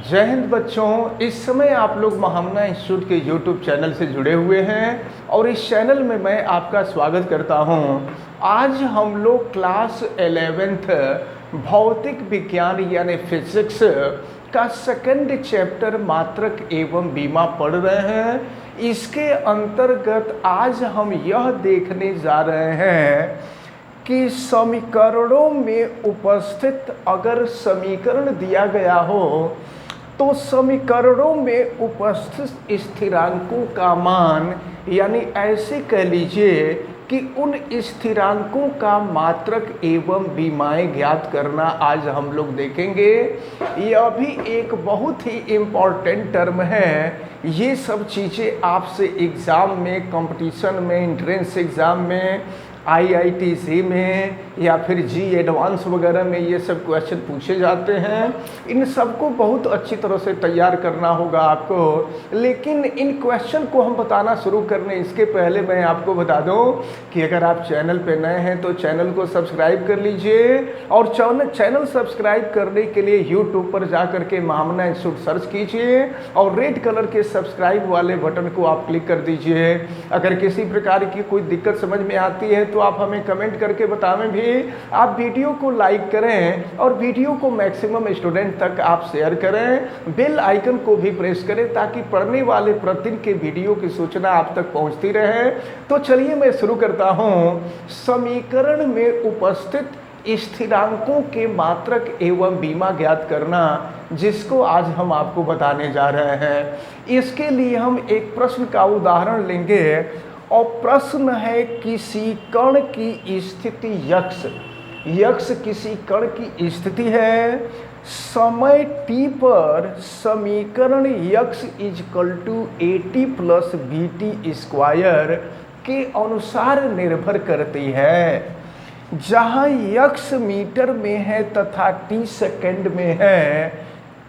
जय हिंद बच्चों। इस समय आप लोग महामना इंस्टीट्यूट के यूट्यूब चैनल से जुड़े हुए हैं और इस चैनल में मैं आपका स्वागत करता हूं। आज हम लोग क्लास 11th भौतिक विज्ञान यानी फिजिक्स का सेकंड चैप्टर मात्रक एवं बीमा पढ़ रहे हैं। इसके अंतर्गत आज हम यह देखने जा रहे हैं कि समीकरणों में उपस्थित अगर समीकरण दिया गया हो तो समीकरणों में उपस्थित स्थिरांकों का मान यानी ऐसे कह लीजिए कि उन स्थिरांकों का मात्रक एवं बीमाएं ज्ञात करना आज हम लोग देखेंगे। यह भी एक बहुत ही इम्पॉर्टेंट टर्म है। ये सब चीज़ें आपसे एग्ज़ाम में, कंपटीशन में, एंट्रेंस एग्ज़ाम में, IITC में या फिर जी एडवांस वगैरह में ये सब क्वेश्चन पूछे जाते हैं। इन सबको बहुत अच्छी तरह से तैयार करना होगा आपको। लेकिन इन क्वेश्चन को हम बताना शुरू करने इसके पहले मैं आपको बता दूं कि अगर आप चैनल पे नए हैं तो चैनल को सब्सक्राइब कर लीजिए और चैनल सब्सक्राइब करने के लिए यूट्यूब पर जा कर के महामना इंस्टीट्यूट सर्च कीजिए और रेड कलर के सब्सक्राइब वाले बटन को आप क्लिक कर दीजिए। अगर किसी प्रकार की कोई दिक्कत समझ में आती है तो आप हमें कमेंट करके बतावें भी। आप वीडियो को लाइक करें और वीडियो को मैक्सिमम स्टूडेंट तक आप शेयर करें। बेल आइकन को भी प्रेस करें ताकि पढ़ने वाले प्रतिदिन के वीडियो की सूचना आप तक पहुंचती रहे। तो चलिए मैं शुरू करता हूं। समीकरण में उपस्थित स्थिरांकों के मात्रक एवं बीमा ज्ञात करना, जिसको आज हम आपको बताने जा रहे हैं। इसके लिए हम एक प्रश्न का उदाहरण लेंगे और प्रश्न है किसी कण की स्थिति यक्ष किसी कण की स्थिति है, समय t पर समीकरण x is equal to AT plus BT square के अनुसार निर्भर करती है। जहाँ यक्ष मीटर में है तथा t सेकंड में है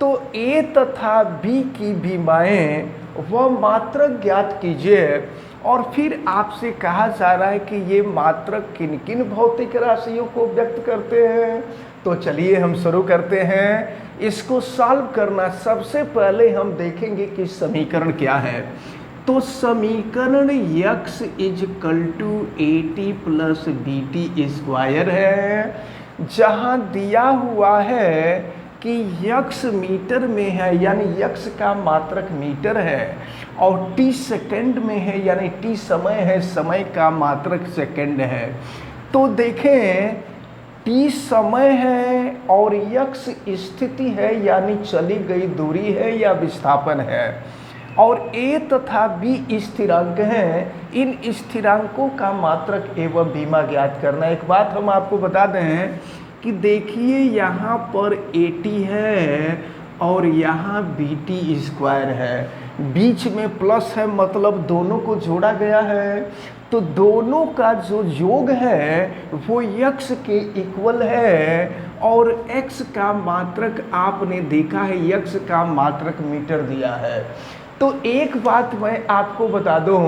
तो A तथा B की बीमाएं वह मात्रक ज्ञात कीजिए। और फिर आपसे कहा जा रहा है कि ये मात्रक किन किन भौतिक राशियों को व्यक्त करते हैं। तो चलिए हम शुरू करते हैं इसको सॉल्व करना। सबसे पहले हम देखेंगे कि समीकरण क्या है। तो समीकरण x is equal to AT plus BT square है, जहाँ दिया हुआ है कि यक्स मीटर में है यानी यक्स का मात्रक मीटर है और t सेकंड में है यानी t समय है, समय का मात्रक सेकंड है। तो देखें t समय है और यक्स स्थिति है यानी चली गई दूरी है या विस्थापन है और a तथा b स्थिरांक हैं। इन स्थिरांकों का मात्रक एवं बीमा ज्ञात करना। एक बात हम आपको बता दें कि देखिए यहाँ पर AT है और यहाँ BT स्क्वायर है, बीच में प्लस है मतलब दोनों को जोड़ा गया है। तो दोनों का जो योग है वो यक्स के इक्वल है और x का मात्रक आपने देखा है, यक्स का मात्रक मीटर दिया है। तो एक बात मैं आपको बता दूं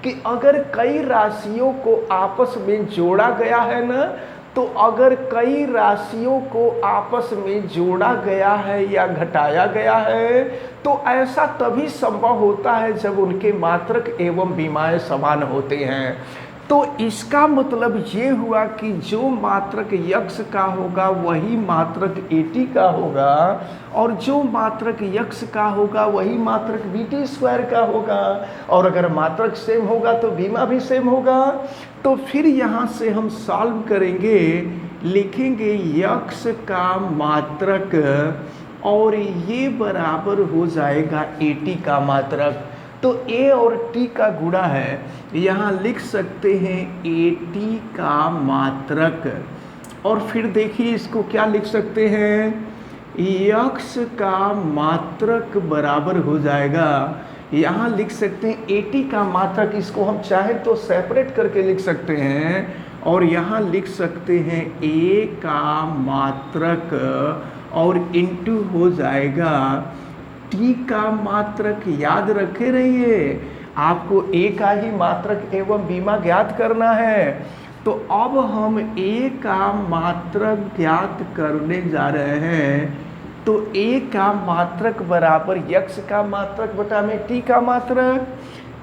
कि अगर कई राशियों को आपस में जोड़ा गया है ना, तो अगर कई राशियों को आपस में जोड़ा गया है या घटाया गया है तो ऐसा तभी संभव होता है जब उनके मात्रक एवं बीमाएं समान होते हैं। तो इसका मतलब ये हुआ कि जो मात्रक यक्स का होगा वही मात्रक AT का होगा और जो मात्रक यक्स का होगा वही मात्रक BT स्क्वायर का होगा। और अगर मात्रक सेम होगा तो बीमा भी सेम होगा। तो फिर यहाँ से हम सॉल्व करेंगे, लिखेंगे यक्स का मात्रक और ये बराबर हो जाएगा AT का मात्रक। तो A और T का गुणा है, यहाँ लिख सकते हैं AT का मात्रक। और फिर देखिए इसको क्या लिख सकते हैं, यक्स का मात्रक बराबर हो जाएगा, यहाँ लिख सकते हैं AT का मात्रक। इसको हम चाहें तो सेपरेट करके लिख सकते हैं और यहाँ लिख सकते हैं A का मात्रक और इनटू हो जाएगा t का मात्रक। याद रखे रहिए आपको A का ही मात्रक एवं बीमा ज्ञात करना है। तो अब हम A का मात्रक ज्ञात करने जा रहे हैं तो a का मात्रक बराबर x का मात्रक बटा में t का मात्रक।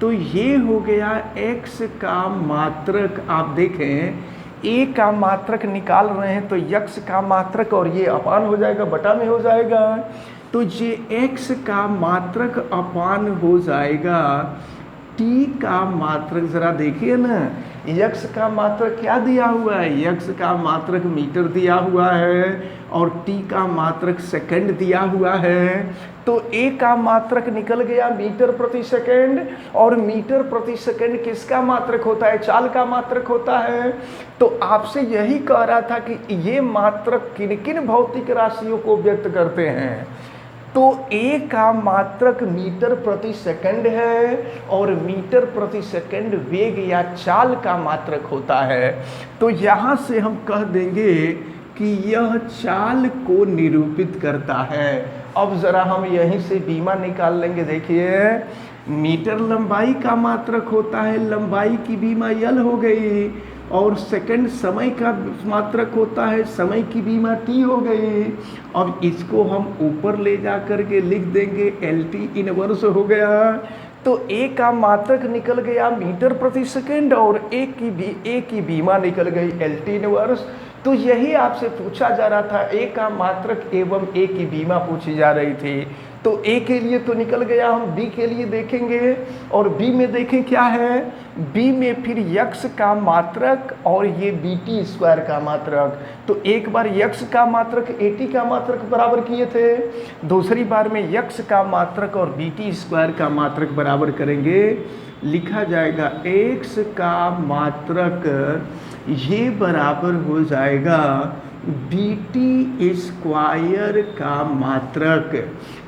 तो ये हो गया x का मात्रक। आप देखें a का मात्रक निकाल रहे हैं तो x का मात्रक और ये अपान हो जाएगा, बटा में हो जाएगा। तो ये x का मात्रक अपान हो जाएगा t का मात्रक। ज़रा देखिए ना, x का मात्रक क्या दिया हुआ है, x का मात्रक मीटर दिया हुआ है और t का मात्रक सेकंड दिया हुआ है। तो a का मात्रक निकल गया मीटर प्रति सेकंड, और मीटर प्रति सेकंड किसका मात्रक होता है, चाल का मात्रक होता है। तो आपसे यही कह रहा था कि ये मात्रक किन किन भौतिक राशियों को व्यक्त करते हैं। तो a का मात्रक मीटर प्रति सेकंड है और मीटर प्रति सेकंड वेग या चाल का मात्रक होता है। तो यहाँ से हम कह देंगे कि यह चाल को निरूपित करता है। अब ज़रा हम यहीं से बीमा निकाल लेंगे। देखिए मीटर लंबाई का मात्रक होता है, लंबाई की बीमा यल हो गई, और सेकंड समय का मात्रक होता है, समय की बीमा t हो गई। अब इसको हम ऊपर ले जा कर के लिख देंगे LT इनवर्स हो गया। तो a का मात्रक निकल गया मीटर प्रति सेकंड और a की बीमा निकल गई LT इनवर्स। तो यही आपसे पूछा जा रहा था, a का मात्रक एवं a की बीमा पूछी जा रही थी। तो a के लिए तो निकल गया, हम b के लिए देखेंगे और b में देखें क्या है। b में फिर x का मात्रक और ये bt स्क्वायर का मात्रक। तो एक बार x का मात्रक at का मात्रक बराबर किए थे, दूसरी बार में x का मात्रक और bt स्क्वायर का मात्रक बराबर करेंगे। लिखा जाएगा x का मात्रक ये बराबर हो जाएगा bt स्क्वायर का मात्रक।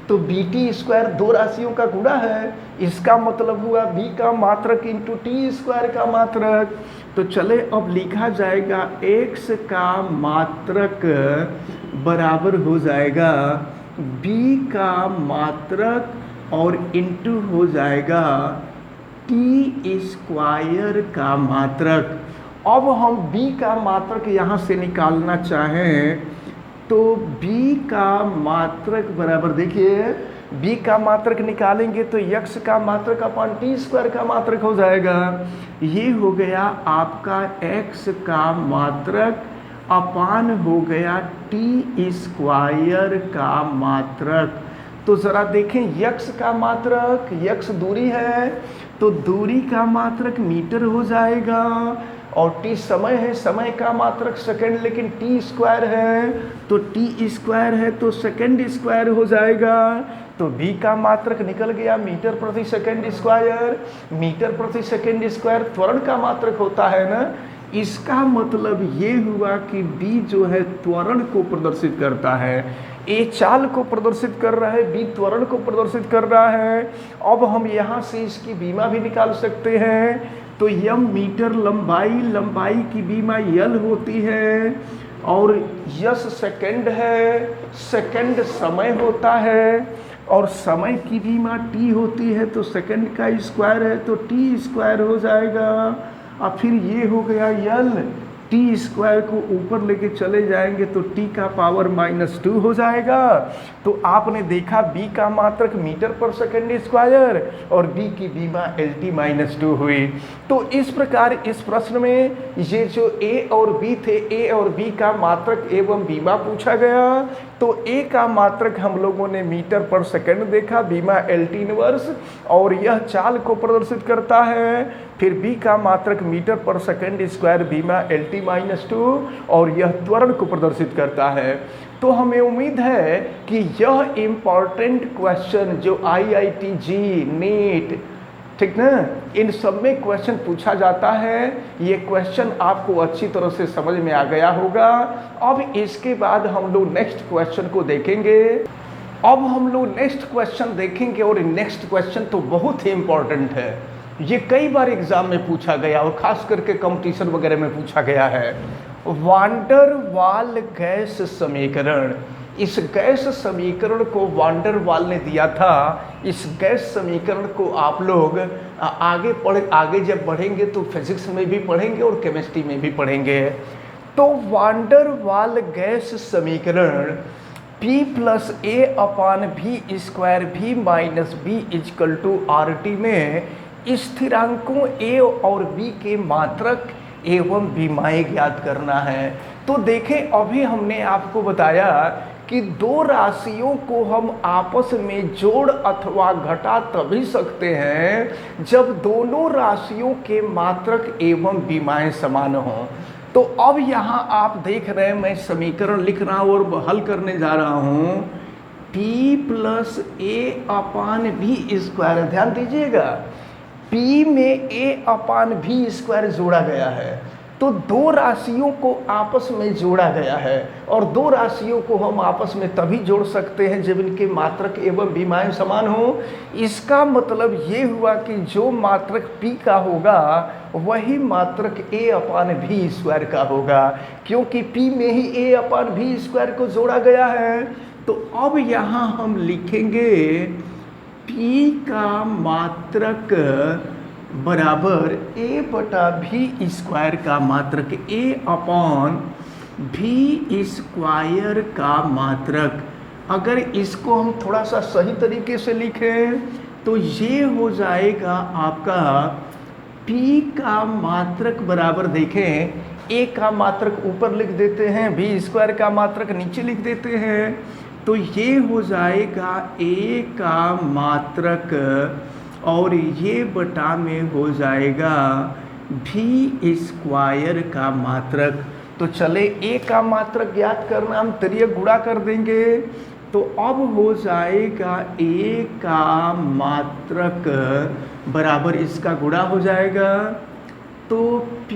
तो bt स्क्वायर दो राशियों का गुणा है, इसका मतलब हुआ b का मात्रक इंटू t स्क्वायर का मात्रक। तो चले अब लिखा जाएगा x का मात्रक बराबर हो जाएगा b का मात्रक और इंटू हो जाएगा t स्क्वायर का मात्रक। अब हम b का मात्रक यहाँ से निकालना चाहें तो b का मात्रक बराबर, देखिए b का मात्रक निकालेंगे तो x का मात्रक अपन t स्क्वायर का मात्रक हो जाएगा। ये हो गया आपका x का मात्रक अपान हो गया t स्क्वायर का मात्रक। तो ज़रा देखें x का मात्रक, x दूरी है तो दूरी का मात्रक मीटर हो जाएगा, और t समय है, समय का मात्रक सेकंड, लेकिन t स्क्वायर है तो t स्क्वायर है तो सेकंड स्क्वायर हो जाएगा। तो b का मात्रक निकल गया मीटर प्रति सेकंड स्क्वायर। मीटर प्रति सेकंड स्क्वायर त्वरण का मात्रक होता है ना, इसका मतलब ये हुआ कि b जो है त्वरण को प्रदर्शित करता है, a चाल को प्रदर्शित कर रहा है, b त्वरण को प्रदर्शित कर रहा है। अब हम यहाँ से इसकी बीमा भी निकाल सकते हैं। तो यम मीटर लंबाई की बीमा यल होती है, और यस सेकंड है, सेकंड समय होता है, और समय की बीमा t होती है तो सेकंड का स्क्वायर है तो t स्क्वायर हो जाएगा। और फिर ये हो गया यल, t स्क्वायर को ऊपर लेके चले जाएंगे तो t का पावर -2 हो जाएगा। तो आपने देखा b का मात्रक मीटर पर सेकंड स्क्वायर और b की बीमा LT-2 हुई। तो इस प्रकार इस प्रश्न में ये जो a और b थे, a और b का मात्रक एवं बीमा पूछा गया। तो a का मात्रक हम लोगों ने मीटर पर सेकंड देखा, बीमा LT इनवर्स, और यह चाल को प्रदर्शित करता है। फिर b का मात्रक मीटर पर सेकंड स्क्वायर, बीमा LT-2, और यह त्वरण को प्रदर्शित करता है। तो हमें उम्मीद है कि यह इम्पॉर्टेंट क्वेश्चन जो IIT JEE नीट, ठीक ना, इन सब में क्वेश्चन पूछा जाता है, ये क्वेश्चन आपको अच्छी तरह से समझ में आ गया होगा। अब इसके बाद हम लोग नेक्स्ट क्वेश्चन को देखेंगे। अब हम लोग नेक्स्ट क्वेश्चन देखेंगे, और नेक्स्ट क्वेश्चन तो बहुत ही इम्पॉर्टेंट है, ये कई बार एग्जाम में पूछा गया और खास करके कंपटीशन वगैरह में पूछा गया है। वांडर वाल गैस समीकरण। इस गैस समीकरण को वांडर वाल ने दिया था। इस गैस समीकरण को आप लोग आगे जब बढ़ेंगे तो फिजिक्स में भी पढ़ेंगे और केमिस्ट्री में भी पढ़ेंगे। तो वांडर वाल गैस समीकरण P प्लस ए अपान भी स्क्वायर भी minus b is equal to r t में स्थिरांकों ए और बी के मात्रक एवं विमाएँ ज्ञात करना है। तो देखें, अभी हमने आपको बताया कि दो राशियों को हम आपस में जोड़ अथवा घटा तभी सकते हैं जब दोनों राशियों के मात्रक एवं विमाएँ समान हों। तो अब यहाँ आप देख रहे हैं, मैं समीकरण लिख रहा हूँ और हल करने जा रहा हूँ। P प्लस ए अपान भी स्क्वायर, ध्यान दीजिएगा, P में a अपान भी स्क्वायर जोड़ा गया है, तो दो राशियों को आपस में जोड़ा गया है और दो राशियों को हम आपस में तभी जोड़ सकते हैं जब इनके मात्रक एवं विमाएँ समान हो। इसका मतलब ये हुआ कि जो मात्रक p का होगा वही मात्रक a अपान भी स्क्वायर का होगा, क्योंकि p में ही a अपान भी स्क्वायर को जोड़ा गया है। तो अब यहाँ हम लिखेंगे p का मात्रक बराबर a बटा भी स्क्वायर का मात्रक a अपान भी स्क्वायर का मात्रक। अगर इसको हम थोड़ा सा सही तरीके से लिखें तो ये हो जाएगा आपका p का मात्रक बराबर, देखें a का मात्रक ऊपर लिख देते हैं, भी स्क्वायर का मात्रक नीचे लिख देते हैं, तो ये हो जाएगा a का मात्रक और ये बटा में हो जाएगा भी स्क्वायर का मात्रक। तो चले a का मात्रक ज्ञात करना, हम तिर्यक गुणा कर देंगे, तो अब हो जाएगा a का मात्रक बराबर इसका गुणा हो जाएगा, तो p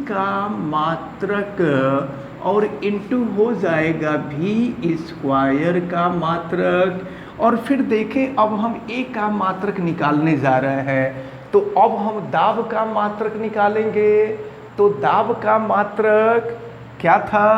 का मात्रक और इंटू हो जाएगा भी स्क्वायर का मात्रक। और फिर देखें, अब हम a का मात्रक निकालने जा रहे हैं, तो अब हम दाब का मात्रक निकालेंगे। तो दाब का मात्रक क्या था?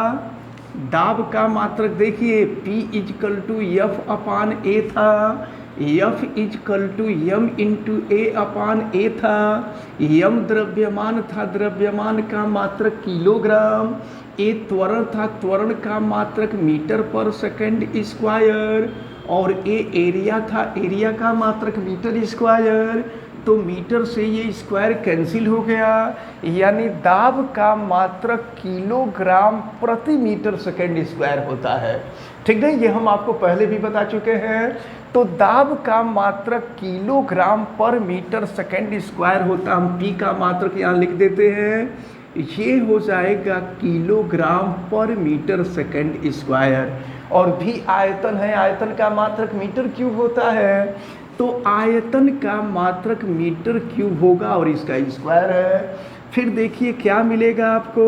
दाब का मात्रक देखिए P is equal to F upon A था, F is equal to M into A upon A था, यम द्रव्यमान था, द्रव्यमान का मात्रक किलोग्राम, ए त्वरण था, त्वरण का मात्रक मीटर पर सेकंड स्क्वायर, और ए एरिया था, एरिया का मात्रक मीटर स्क्वायर। तो मीटर से ये स्क्वायर कैंसिल हो गया, यानी दाब का मात्रक किलोग्राम प्रति मीटर सेकंड स्क्वायर होता है। ठीक है, ये हम आपको पहले भी बता चुके हैं। तो दाब का मात्रक किलोग्राम पर मीटर सेकंड स्क्वायर होता, हम पी का मात्रक यहाँ लिख देते हैं, ये हो जाएगा किलोग्राम पर मीटर सेकंड स्क्वायर। और भी आयतन है, आयतन का मात्रक मीटर क्यूब होता है, तो आयतन का मात्रक मीटर क्यूब होगा और इसका स्क्वायर है। फिर देखिए क्या मिलेगा आपको,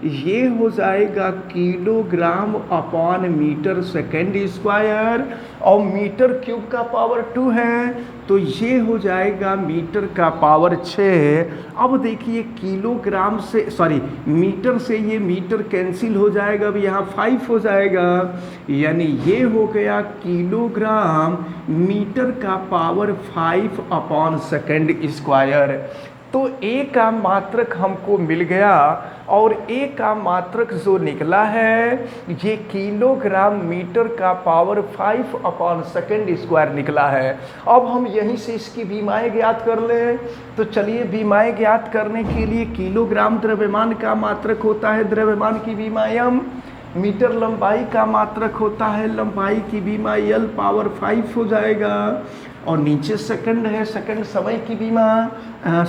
ये हो जाएगा kilogram upon metre second square, और मीटर क्यूब का पावर 2 है, तो ये हो जाएगा मीटर का पावर 6। अब देखिए किलोग्राम से मीटर से ये मीटर कैंसिल हो जाएगा, अब यहाँ 5 हो जाएगा, यानी ये हो गया किलोग्राम मीटर का पावर 5 अपॉन सेकंड स्क्वायर। तो a का मात्रक हमको मिल गया, और a का मात्रक जो निकला है ये किलोग्राम मीटर का पावर 5 अपॉन सेकंड स्क्वायर निकला है। अब हम यहीं से इसकी विमाएँ ज्ञात कर लें। तो चलिए विमाएँ ज्ञात करने के लिए किलोग्राम द्रव्यमान का मात्रक होता है द्रव्यमान की विमायम, मीटर लंबाई का मात्रक होता है लंबाई की बीमा, L पावर 5 हो जाएगा, और नीचे सेकंड है, सेकंड समय की बीमा,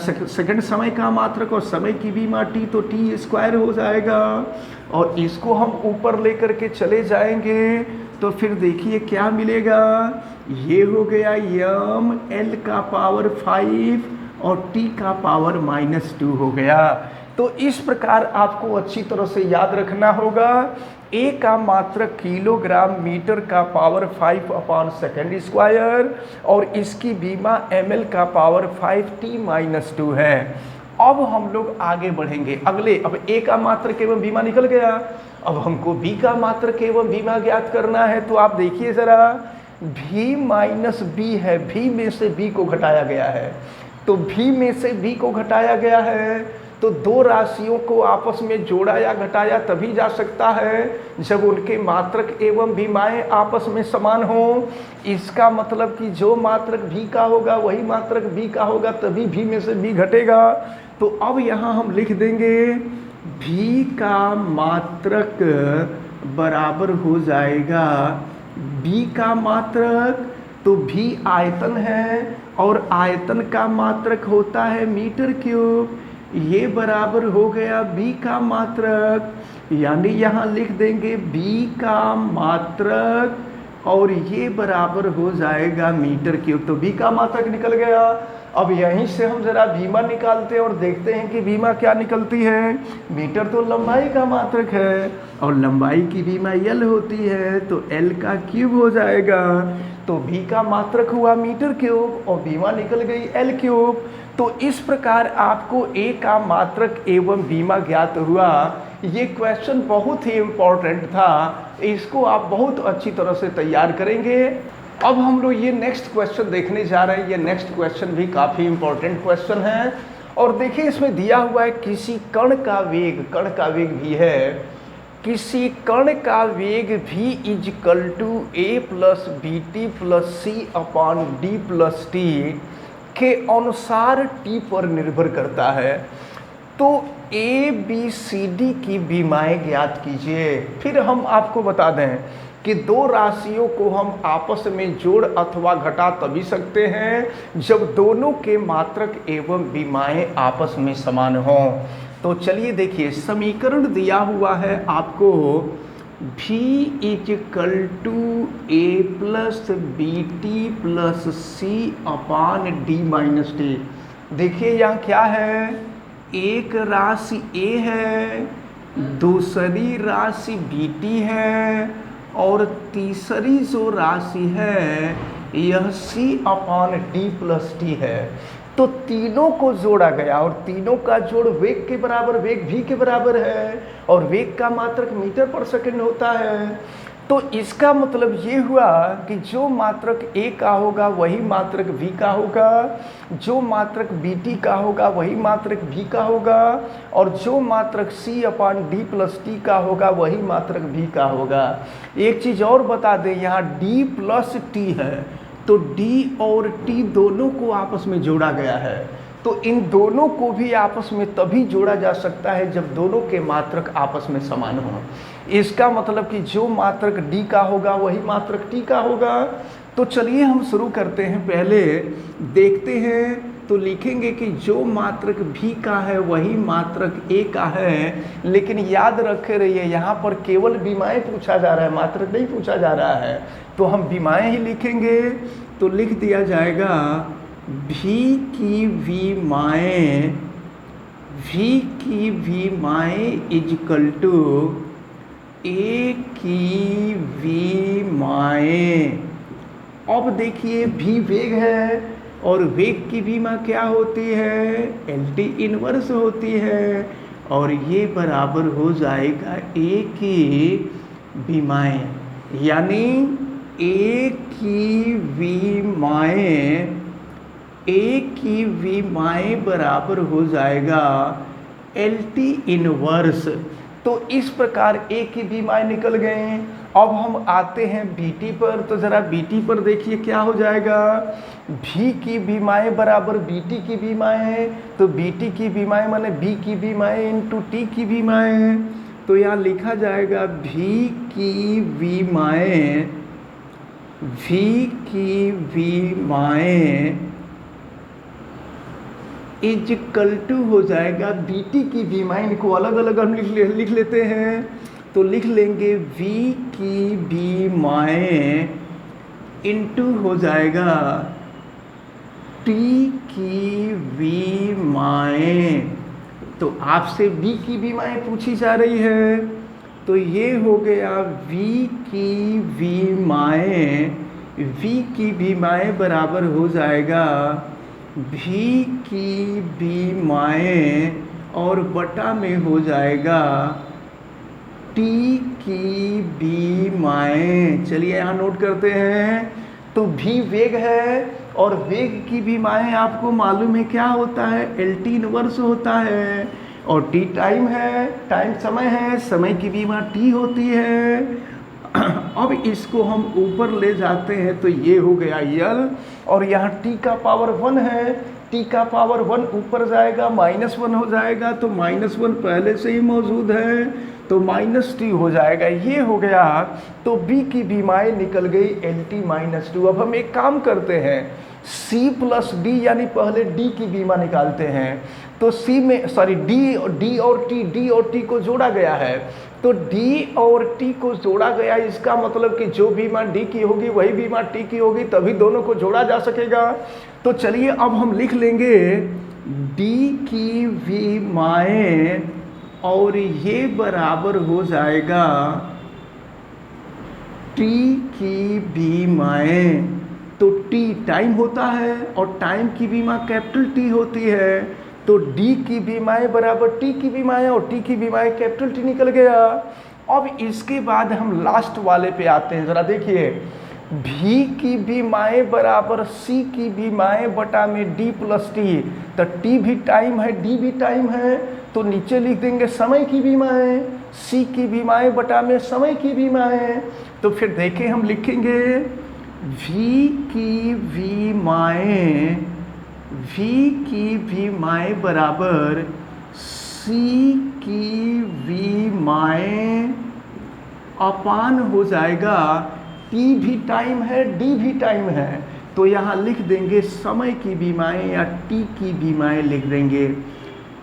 सेकंड समय का मात्रक और समय की बीमा T, तो T स्क्वायर हो जाएगा। और इसको हम ऊपर लेकर के चले जाएंगे तो फिर देखिए क्या मिलेगा, ये हो गया यम L का पावर 5 और T का पावर -2 हो गया। तो इस प्रकार आपको अच्छी तरह से याद रखना होगा, A का मात्रक किलोग्राम मीटर का पावर 5 अपॉन सेकंड स्क्वायर, और इसकी बीमा ml का पावर 5t-2 है। अब हम लोग आगे बढ़ेंगे अगले, अब A का मात्रक एवं बीमा निकल गया, अब हमको B का मात्रक एवं बीमा ज्ञात करना है। तो आप देखिए ज़रा, V-B है, V में से B को घटाया गया है, तो V में से B को घटाया गया है, तो दो राशियों को आपस में जोड़ा या घटाया तभी जा सकता है जब उनके मात्रक एवं भीमाएं आपस में समान हो। इसका मतलब कि जो मात्रक भी का होगा वही मात्रक भी का होगा, तभी भी में से भी घटेगा। तो अब यहाँ हम लिख देंगे भी का मात्रक बराबर हो जाएगा बी का मात्रक, तो भी आयतन है और आयतन का मात्रक होता है मीटर क्यूब, ये बराबर हो गया बी का मात्रक। यानी यहाँ लिख देंगे बी का मात्रक और ये बराबर हो जाएगा मीटर क्यूब। तो बी का मात्रक निकल गया। अब यहीं से हम जरा भीमा निकालते हैं और देखते हैं कि भीमा क्या निकलती है। मीटर तो लंबाई का मात्रक है और लंबाई की भीमा एल होती है, तो एल का क्यूब हो जाएगा। तो भी का मात्रक हुआ मीटर क्यूब और भीमा निकल गई एल क्यूब। तो इस प्रकार आपको ए का मात्रक एवं भीमा ज्ञात हुआ। ये क्वेश्चन बहुत ही इम्पोर्टेंट था, इसको आप बहुत अच्छी तरह से तैयार करेंगे। अब हम लोग ये नेक्स्ट क्वेश्चन देखने जा रहे हैं। ये नेक्स्ट क्वेश्चन भी काफ़ी इम्पोर्टेंट क्वेश्चन है। और देखिए इसमें दिया हुआ है किसी कण का वेग भी है, किसी कण का वेग v is equal to a plus b t plus c upon d plus t के अनुसार टी पर निर्भर करता है। तो ए बी सी डी की भीमाएं ज्ञात कीजिए। फिर हम आपको बता दें कि दो राशियों को हम आपस में जोड़ अथवा घटा तभी सकते हैं जब दोनों के मात्रक एवं भीमाएं आपस में समान हों। तो चलिए देखिए समीकरण दिया हुआ है आपको v is equal to a plus b t plus c upon d minus t. देखिए यहाँ क्या है, एक राशि a है, दूसरी राशि बी टी है और तीसरी जो राशि है यह c अपान डी प्लस टी है। तो तीनों को जोड़ा गया और तीनों का जोड़ वेग के बराबर, वेग v के बराबर है और वेग का मात्रक मीटर पर सेकंड होता है। तो इसका मतलब ये हुआ कि जो मात्रक a का होगा वही मात्रक v का होगा, जो मात्रक bt का होगा वही मात्रक v का होगा और जो मात्रक c अपान d प्लस टी का होगा वही मात्रक v का होगा। एक चीज़ और बता दें, यहाँ d प्लस टी है तो d और t दोनों को आपस में जोड़ा गया है। तो इन दोनों को भी आपस में तभी जोड़ा जा सकता है जब दोनों के मात्रक आपस में समान हों। इसका मतलब कि जो मात्रक d का होगा वही मात्रक t का होगा। तो चलिए हम शुरू करते हैं। पहले देखते हैं तो लिखेंगे कि जो मात्रक v का है वही मात्रक a का है। लेकिन याद रखे रहिए यहाँ पर केवल भीमाएं पूछा जा रहा है, मात्रक नहीं पूछा जा रहा है। तो हम भीमाएं ही लिखेंगे। तो लिख दिया जाएगा v की भीमाएं इजकल टू a की भीमाएं। अब देखिए v वेग है और वेग की भीमा क्या होती है, LT इनवर्स होती है और ये बराबर हो जाएगा a की भीमाएं। यानी a की भीमाएं बराबर हो जाएगा LT इनवर्स। तो इस प्रकार a की भीमाएं निकल गए। अब हम आते हैं BT पर। तो ज़रा BT पर देखिए क्या हो जाएगा, v की भीमाएं बराबर BT की भीमाएं। तो BT की भीमाएं माने b की भीमाएं इंटू t की भीमाएं। तो यहाँ लिखा जाएगा v की भीमाएं इजकल टू हो जाएगा BT की भीमाएं। इनको अलग अलग हम लिख लेते हैं। तो लिख लेंगे v की भीमाएं इंटू हो जाएगा t की भीमाएं। तो आपसे v की भीमाएं पूछी जा रही है, तो ये हो गया v की भीमाएं बराबर हो जाएगा v की भीमाएं और बटा में हो जाएगा t की भीमाएं। चलिए यहाँ नोट करते हैं। तो v वेग है और वेग की भीमाएं आपको मालूम है क्या होता है, LT इनवर्स होता है। और टी टाइम है, टाइम समय है, समय की बीमा टी होती है। अब इसको हम ऊपर ले जाते हैं तो ये हो गया यल, और यहाँ टी का पावर 1 है, टी का पावर 1 ऊपर जाएगा -1 हो जाएगा, तो -1 पहले से ही मौजूद है तो -t हो जाएगा, ये हो गया। तो b की बीमाएँ निकल गई LT-2। अब हम एक काम करते हैं, C + D यानी पहले D की बीमा निकालते हैं। तो C में D और T को जोड़ा गया है, तो D और T को जोड़ा गया, इसका मतलब कि जो बीमा D की होगी वही बीमा T की होगी, तभी दोनों को जोड़ा जा सकेगा। तो चलिए अब हम लिख लेंगे D की बीमाएँ, और ये बराबर हो जाएगा T की बीमाएँ। तो T टाइम होता है और टाइम की बीमा कैपिटल T होती है, तो D की बीमाएँ बराबर T की बीमाएँ, और T की बीमाएँ कैपिटल T निकल गया। अब इसके बाद हम लास्ट वाले पे आते हैं, ज़रा देखिए, V की बीमाएँ बराबर C की बीमाएँ बटा में D + T, तो T भी टाइम है, D भी टाइम है, तो नीचे लिख देंगे समय की बीमाएँ, C की बीमाएँ बटा में समय की बीमाएँ। तो फिर देखें, हम लिखेंगे V की बीमाएँ बराबर C की बीमाएँ अपान हो जाएगा, T भी टाइम है, D भी टाइम है, तो यहाँ लिख देंगे समय की बीमाएँ, या T की बीमाएँ लिख देंगे,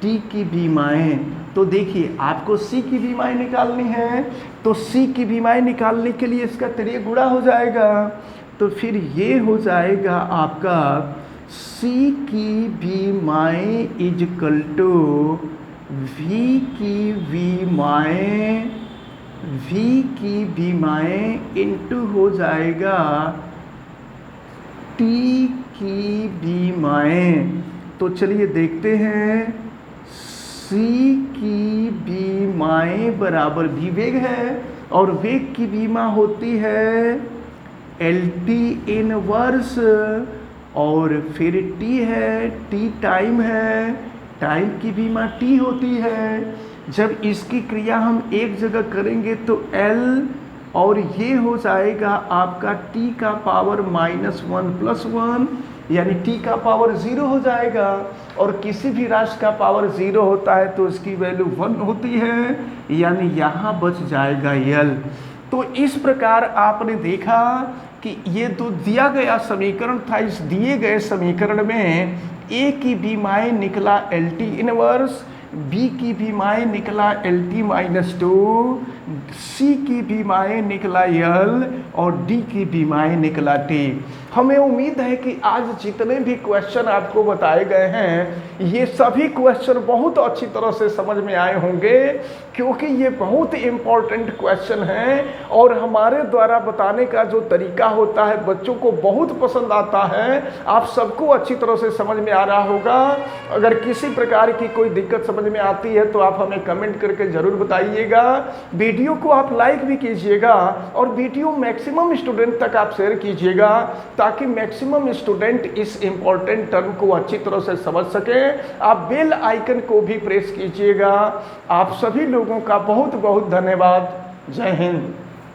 T की बीमाएँ। तो देखिए आपको C की बीमाएँ निकालनी है, तो C की बीमाएँ निकालने के लिए इसका 3 गुणा हो जाएगा, तो फिर ये हो जाएगा आपका C की बीमाएँ = V की बीमाएँ इंटू हो जाएगा T की बीमाएँ। तो चलिए देखते हैं, C की बीमाएँ बराबर V वेग है, और वेग की बीमा होती है LT−1, और फिर T है, T टाइम है, टाइम की बीमा T होती है। जब इसकी क्रिया हम एक जगह करेंगे तो L, और ये हो जाएगा आपका T का पावर -1 + 1, यानी T का पावर 0 हो जाएगा, और किसी भी राशि का पावर 0 होता है तो उसकी वैल्यू 1 होती है, यानी यहाँ बच जाएगा L। तो इस प्रकार आपने देखा कि ये तो दिया गया समीकरण था, इस दिए गए समीकरण में A की बीमाएँ निकला LT−1, B की बीमाएँ निकला LT-2, C की बीमाएँ निकला L, और D की बीमाएँ निकला T। हमें उम्मीद है कि आज जितने भी क्वेश्चन आपको बताए गए हैं, ये सभी क्वेश्चन बहुत अच्छी तरह से समझ में आए होंगे, क्योंकि ये बहुत इम्पॉर्टेंट क्वेश्चन हैं, और हमारे द्वारा बताने का जो तरीका होता है बच्चों को बहुत पसंद आता है। आप सबको अच्छी तरह से समझ में आ रहा होगा। अगर किसी प्रकार की कोई दिक्कत समझ में आती है तो आप हमें कमेंट करके ज़रूर बताइएगा। वीडियो को आप लाइक भी कीजिएगा, और वीडियो मैक्सिमम स्टूडेंट तक आप शेयर कीजिएगा, ताकि मैक्सिमम स्टूडेंट इस इम्पॉर्टेंट टर्म को अच्छी तरह से समझ सकें। आप बेल आइकन को भी प्रेस कीजिएगा। आप सभी लोगों का बहुत बहुत धन्यवाद। जय हिंद।